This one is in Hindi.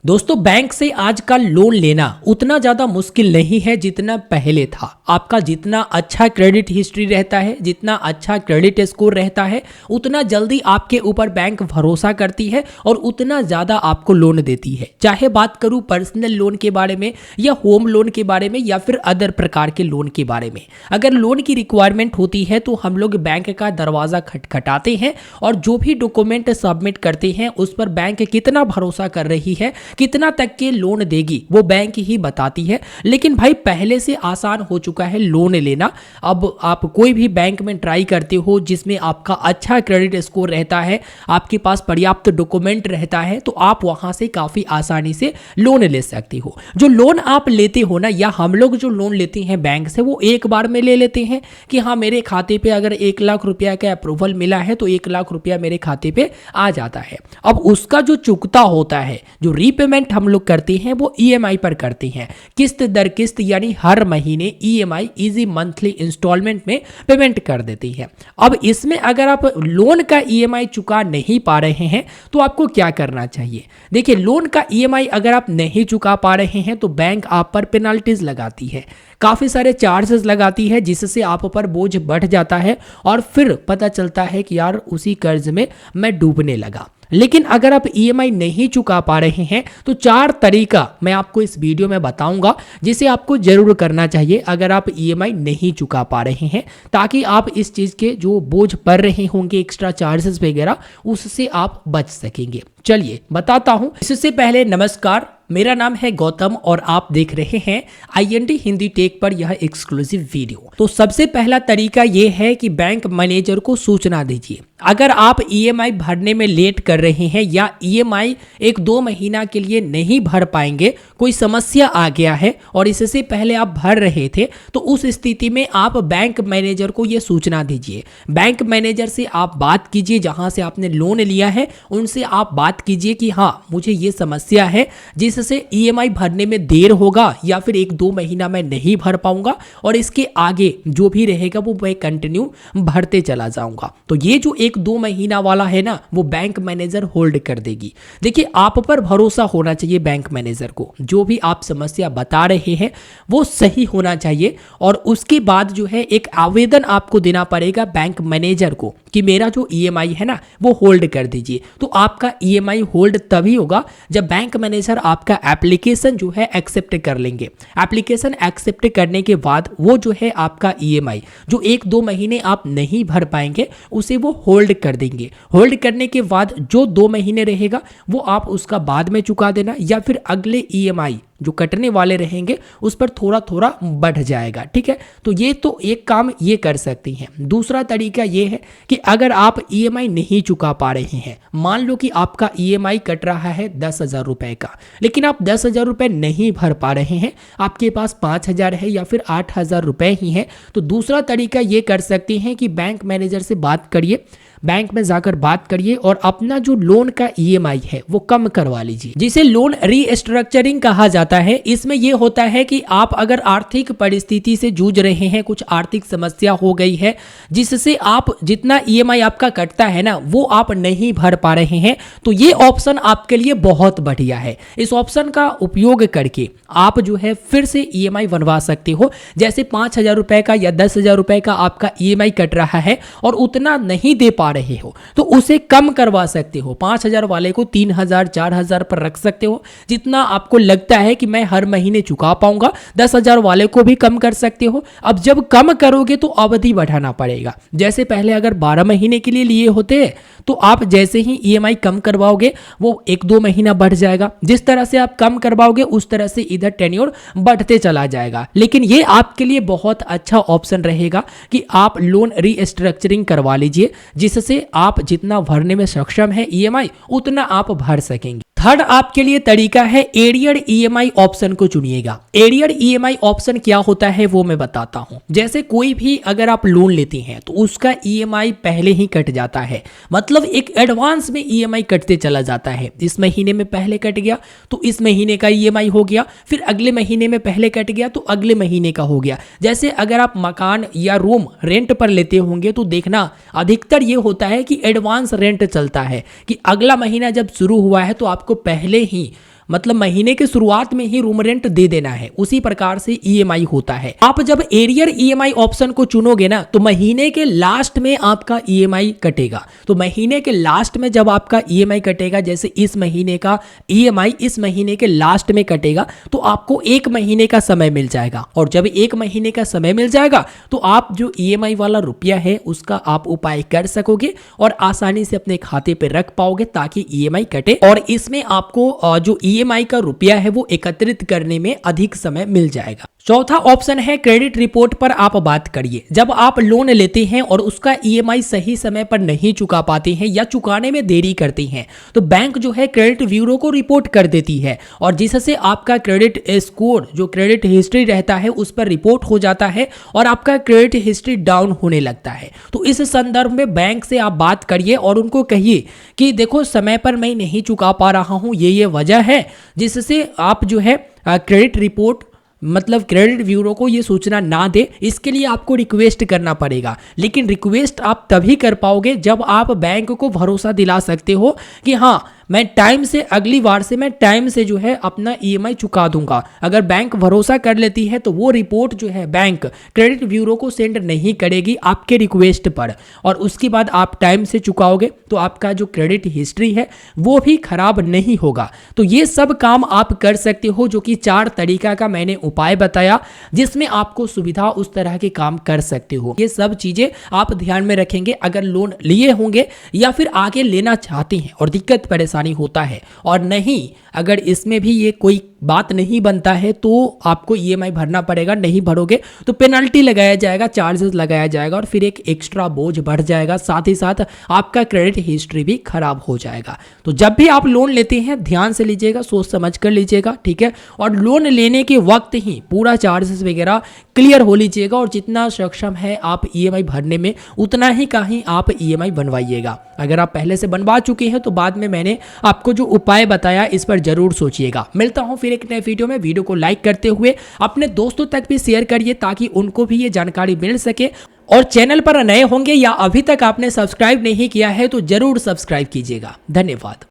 दोस्तों बैंक से आजकल लोन लेना उतना ज़्यादा मुश्किल नहीं है जितना पहले था। आपका जितना अच्छा क्रेडिट हिस्ट्री रहता है, जितना अच्छा क्रेडिट स्कोर रहता है, उतना जल्दी आपके ऊपर बैंक भरोसा करती है और उतना ज़्यादा आपको लोन देती है। चाहे बात करूँ पर्सनल लोन के बारे में या होम लोन के बारे में या फिर अदर प्रकार के लोन के बारे में, अगर लोन की रिक्वायरमेंट होती है तो हम लोग बैंक का दरवाज़ा खटखटाते हैं और जो भी डॉक्यूमेंट सबमिट करते हैं उस पर बैंक कितना भरोसा कर रही है, कितना तक के लोन देगी, वो बैंक ही बताती है। लेकिन भाई पहले से आसान हो चुका है लोन लेना। अब आप कोई भी बैंक में ट्राई करते हो जिसमें आपका अच्छा क्रेडिट स्कोर रहता है, आपके पास पर्याप्त डॉक्यूमेंट रहता है, तो आप वहां से काफी आसानी से लोन ले सकते हो। जो लोन आप लेते हो ना, या हम लोग जो लोन लेते हैं बैंक से, वो एक बार में ले लेते हैं कि हाँ मेरे खाते पे अगर 1 लाख रुपया का अप्रूवल मिला है तो 1 लाख रुपया मेरे खाते पे आ जाता है। अब उसका जो चुकता होता है, जो रीपेमेंट हम लोग करते हैं, वो ईएमआई पर करते हैं, किस्त दर किस्त, यानी हर महीने ईएमआई इजी मंथली इंस्टॉलमेंट में पेमेंट कर देती है। अब इसमें अगर आप लोन का ईएमआई चुका नहीं पा रहे हैं तो आपको क्या करना चाहिए? देखिए, लोन का ईएमआई अगर आप नहीं चुका पा रहे हैं तो बैंक आप पर पेनल्टीज लगाती है, काफ़ी सारे चार्जेस लगाती है, जिससे आप पर बोझ बढ़ जाता है और फिर पता चलता है कि यार उसी कर्ज में मैं डूबने लगा। लेकिन अगर आप ईएमआई नहीं चुका पा रहे हैं तो 4 तरीका मैं आपको इस वीडियो में बताऊंगा जिसे आपको जरूर करना चाहिए अगर आप ईएमआई नहीं चुका पा रहे हैं, ताकि आप इस चीज़ के जो बोझ पड़ रहे होंगे एक्स्ट्रा चार्जेस वगैरह, उससे आप बच सकेंगे। चलिए बताता हूं। इससे पहले नमस्कार, मेरा नाम है गौतम और आप देख रहे हैं IND हिंदी टेक पर यह एक्सक्लूसिव वीडियो। तो सबसे पहला तरीका यह है कि बैंक मैनेजर को सूचना दीजिए। अगर आप ईएमआई भरने में लेट कर रहे हैं या ईएमआई 1-2 महीना के लिए नहीं भर पाएंगे, कोई समस्या आ गया है और इससे पहले आप भर रहे थे, तो उस स्थिति में आप बैंक मैनेजर को यह सूचना दीजिए। बैंक मैनेजर से आप बात कीजिए, जहां से आपने लोन लिया है उनसे आप बात कीजिए कि हाँ मुझे ये समस्या है जिससे ईएमआई भरने में देर होगा या फिर 1-2 महीना मैं नहीं भर पाऊंगा और इसके आगे जो भी रहेगा वो मैं कंटिन्यू भरते चला जाऊंगा। तो ये जो 1-2 महीना वाला है ना, वो बैंक मैनेजर होल्ड कर देगी। देखिए, आप पर भरोसा होना चाहिए बैंक मैनेजर को, जो भी आप समस्या बता रहे हैं वो सही होना चाहिए और उसके बाद जो है एक आवेदन आपको देना पड़ेगा बैंक मैनेजर को कि मेरा जो ईएमआई है ना वो होल्ड कर दीजिए। तो आपका ईएमआई होल्ड तभी होगा जब बैंक मैनेजर आपका एप्लीकेशन जो है एक्सेप्ट कर लेंगे। एप्लीकेशन एक्सेप्ट करने के बाद वो जो है आपका ईएमआई जो 1-2 महीने आप नहीं भर पाएंगे उसे वो होल्ड कर देंगे। होल्ड करने के बाद जो 2 महीने रहेगा वो आप उसका बाद में चुका देना, या फिर अगले ईएमआई जो कटने वाले रहेंगे उस पर थोड़ा थोड़ा बढ़ जाएगा। ठीक है, तो ये तो एक काम ये कर सकती हैं। दूसरा तरीका ये है कि अगर आप ईएमआई नहीं चुका पा रहे हैं, मान लो कि आपका ईएमआई कट रहा है 10,000 रुपए का, लेकिन आप 10,000 रुपए नहीं भर पा रहे हैं, आपके पास 5,000 है या फिर 8,000 रुपए ही है, तो दूसरा तरीका ये कर सकते हैं कि बैंक मैनेजर से बात करिए, बैंक में जाकर बात करिए और अपना जो लोन का ईएमआई है वो कम करवा लीजिए, जिसे लोन रीस्ट्रक्चरिंग कहा जाता है। इसमें यह होता है कि आप अगर आर्थिक परिस्थिति से जूझ रहे हैं, कुछ आर्थिक समस्या हो गई है जिससे आप जितना ईएमआई आपका कटता है ना वो आप नहीं भर पा रहे हैं, तो ये ऑप्शन आपके लिए बहुत बढ़िया है। इस ऑप्शन का उपयोग करके आप जो है फिर से ईएमआई बनवा सकते हो। जैसे 5,000 रुपए का या 10,000 रुपए का आपका ईएमआई कट रहा है और उतना नहीं दे पा रहे हो तो उसे कम करवा सकते हो। 5,000 वाले को 3,000 4,000 पर रख सकते हो, जितना आपको लगता है कि मैं हर महीने चुका पाऊंगा। 10,000 वाले को भी कम कर सकते हो। अब जब कम करोगे तो अवधि बढ़ाना पड़ेगा। जैसे पहले अगर 12 महीने के लिए लिए होते तो आप जैसे ही ईएमआई कम करवाओगे वो 1-2 महीना बढ़ जाएगा। जिस तरह से आप कम करवाओगे उस तरह से इधर टेन्योर बढ़ते चला जाएगा। लेकिन ये आपके लिए बहुत अच्छा ऑप्शन रहेगा कि आप लोन रीस्ट्रक्चरिंग करवा लीजिए, जिससे आप जितना भरने में सक्षम है ईएमआई उतना आप भर सकेंगे। थर्ड आपके लिए तरीका है एरियर ईएमआई ऑप्शन को चुनिएगा। एरियर ईएमआई ऑप्शन क्या होता है वो मैं बताता हूं। जैसे कोई भी अगर आप लोन लेते हैं तो उसका ईएमआई पहले ही कट जाता है, मतलब एक एडवांस में ईएमआई कटते चला जाता है। इस महीने में पहले कट गया तो इस महीने का ईएमआई हो गया, फिर अगले महीने में पहले कट गया तो अगले महीने का हो गया। जैसे अगर आप मकान या रूम रेंट पर लेते होंगे तो देखना अधिकतर ये होता है कि एडवांस रेंट चलता है कि अगला महीना जब शुरू हुआ है तो आपको पहले ही मतलब महीने के शुरुआत में ही रूम रेंट दे देना है, उसी प्रकार से ईएमआई होता है। आप जब एरियर ईएमआई ऑप्शन को चुनोगे ना तो महीने के लास्ट में आपका ईएमआई कटेगा। तो महीने के लास्ट में जब आपका ईएमआई कटेगा, जैसे इस महीने का ईएमआई इस महीने के लास्ट में कटेगा, तो आपको 1 महीने का समय मिल जाएगा। और जब 1 महीने का समय मिल जाएगा तो आप जो ईएमआई वाला रुपया है उसका आप उपाय कर सकोगे और आसानी से अपने खाते पे रख पाओगे ताकि ईएमआई कटे। और इसमें आपको जो ईएमआई का रुपया है वो एकत्रित करने में अधिक समय मिल जाएगा। चौथा ऑप्शन है क्रेडिट रिपोर्ट पर आप बात करिए। जब आप लोन लेते हैं और उसका ईएमआई सही समय पर नहीं चुका पाते हैं या चुकाने में देरी करते हैं तो बैंक जो है क्रेडिट ब्यूरो को रिपोर्ट कर देती है और जिससे आपका क्रेडिट स्कोर, जो क्रेडिट हिस्ट्री रहता है, उस पर रिपोर्ट हो जाता है और आपका क्रेडिट हिस्ट्री डाउन होने लगता है। तो इस संदर्भ में बैंक से आप बात करिए और उनको कहिए कि देखो समय पर मैं नहीं चुका पा रहा हूं, ये वजह है, जिससे आप जो है क्रेडिट रिपोर्ट मतलब क्रेडिट ब्यूरो को ये सूचना ना दे। इसके लिए आपको रिक्वेस्ट करना पड़ेगा, लेकिन रिक्वेस्ट आप तभी कर पाओगे जब आप बैंक को भरोसा दिला सकते हो कि हाँ मैं टाइम से, अगली बार से मैं टाइम से जो है अपना ईएमआई चुका दूंगा। अगर बैंक भरोसा कर लेती है तो वो रिपोर्ट जो है बैंक क्रेडिट ब्यूरो को सेंड नहीं करेगी आपके रिक्वेस्ट पर, और उसके बाद आप टाइम से चुकाओगे तो आपका जो क्रेडिट हिस्ट्री है वो भी खराब नहीं होगा। तो ये सब काम आप कर सकते हो, जो कि 4 तरीका का मैंने उपाय बताया जिसमें आपको सुविधा उस तरह के काम कर सकते हो। ये सब चीजें आप ध्यान में रखेंगे अगर लोन लिए होंगे या फिर आगे लेना चाहते हैं और दिक्कत परेशानी होता है। और नहीं, अगर इसमें भी ये कोई बात नहीं बनता है तो आपको ईएमआई भरना पड़ेगा, नहीं भरोगे तो पेनल्टी लगाया जाएगा, चार्जेस लगाया जाएगा और फिर एक एक्स्ट्रा बोझ बढ़ जाएगा, साथ ही साथ आपका क्रेडिट हिस्ट्री भी खराब हो जाएगा। तो जब भी आप लोन लेते हैं ध्यान से लीजिएगा, सोच समझ कर लीजिएगा, ठीक है। और लोन लेने के वक्त ही पूरा चार्जेस वगैरह क्लियर हो लीजिएगा और जितना सक्षम है आप ईएमआई भरने में उतना ही का ही आप ईएमआई बनवाइएगा। अगर आप पहले से बनवा चुके हैं तो बाद में मैंने आपको जो उपाय बताया इस पर जरूर सोचिएगा। मिलता हूं फिर एक नए वीडियो में। वीडियो को लाइक करते हुए अपने दोस्तों तक भी शेयर करिए ताकि उनको भी ये जानकारी मिल सके। और चैनल पर नए होंगे या अभी तक आपने सब्सक्राइब नहीं किया है तो जरूर सब्सक्राइब कीजिएगा। धन्यवाद।